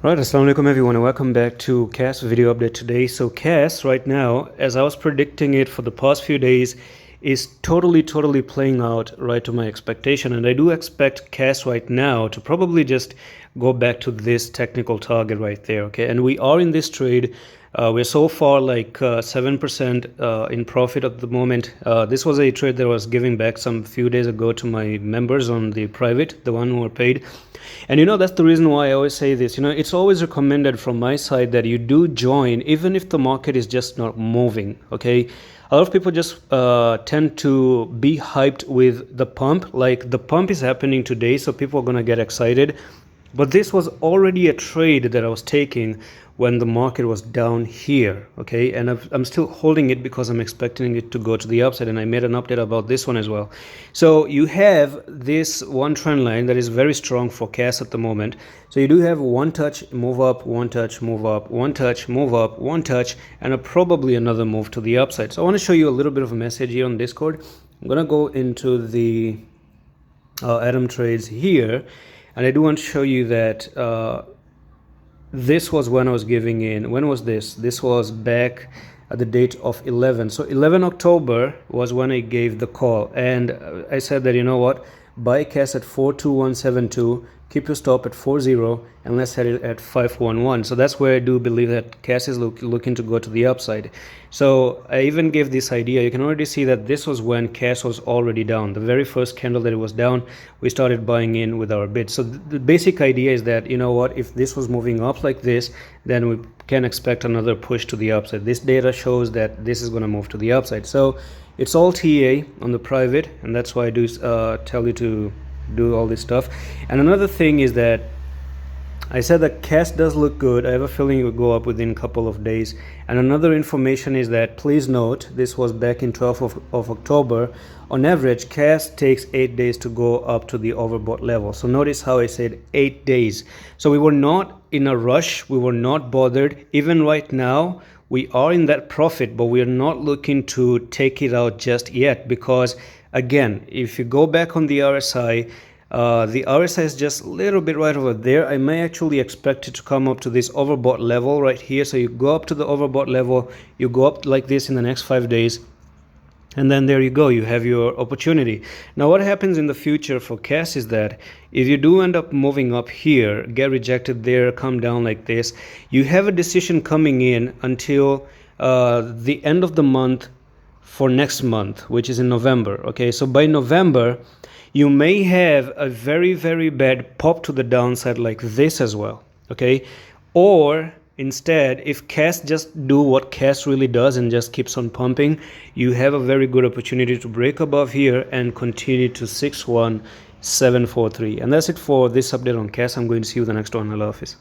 Right, assalamu alaikum everyone and welcome back to CAS video update today. So CAS right now, as I was predicting it for the past few days, is totally playing out right to my expectation, and I do expect CAS right now to probably just go back to this technical target right there. Okay, and we are in this trade. We're so far like 7% in profit at the moment. This was a trade that I was giving back some few days ago to my members on the private, the one who are paid. And that's the reason why I always say this. It's always recommended from my side that you do join even if the market is just not moving. Okay, a lot of people just tend to be hyped with the pump, like the pump is happening today, so people are gonna get excited. But this was already a trade that I was taking when the market was down here, okay? And I'm still holding it because I'm expecting it to go to the upside, and I made an update about this one as well. So you have this one trend line that is very strong for CAS at the moment. So you do have one touch, move up, one touch, move up, one touch, move up, one touch, and probably another move to the upside. So I want to show you a little bit of a message here on Discord. I'm gonna go into the Atom trades here. And I do want to show you that this was when I was giving in. When was this? This was back at the date of 11. So 11 October was when I gave the call. And I said that, you know what? Buy CAS at 42172. Keep your stop at 40 and let's hit it at 511. So that's where I do believe that CAS is looking to go to the upside. So I even gave this idea. You can already see that this was when CAS was already down. The very first candle that it was down, we started buying in with our bid. So the basic idea is that, you know what, if this was moving up like this, then we can expect another push to the upside. This data shows that this is going to move to the upside. So it's all TA on the private, and that's why I do tell you to do all this stuff. And another thing is that I said that CAS does look good. I have a feeling it will go up within a couple of days. And another information is that, please note, this was back in 12th of October. On average, CAS takes 8 days to go up to the overbought level. So notice how I said 8 days. So we were not in a rush. We were not bothered. Even right now, we are in that profit, but we are not looking to take it out just yet, because again, if you go back on the RSI is just a little bit right over there. I may actually expect it to come up to this overbought level right here. So you go up to the overbought level, you go up like this in the next 5 days, and then there you go, you have your opportunity. Now what happens in the future for CAS is that if you do end up moving up here, get rejected there, come down like this, you have a decision coming in until the end of the month for next month, which is in November. Okay, so by November you may have a very bad pop to the downside like this as well. Okay, or instead, if CAS just do what CAS really does and just keeps on pumping, you have a very good opportunity to break above here and continue to 61743. And that's it for this update on CAS. I'm going to see you in the next one. Allah Hafiz.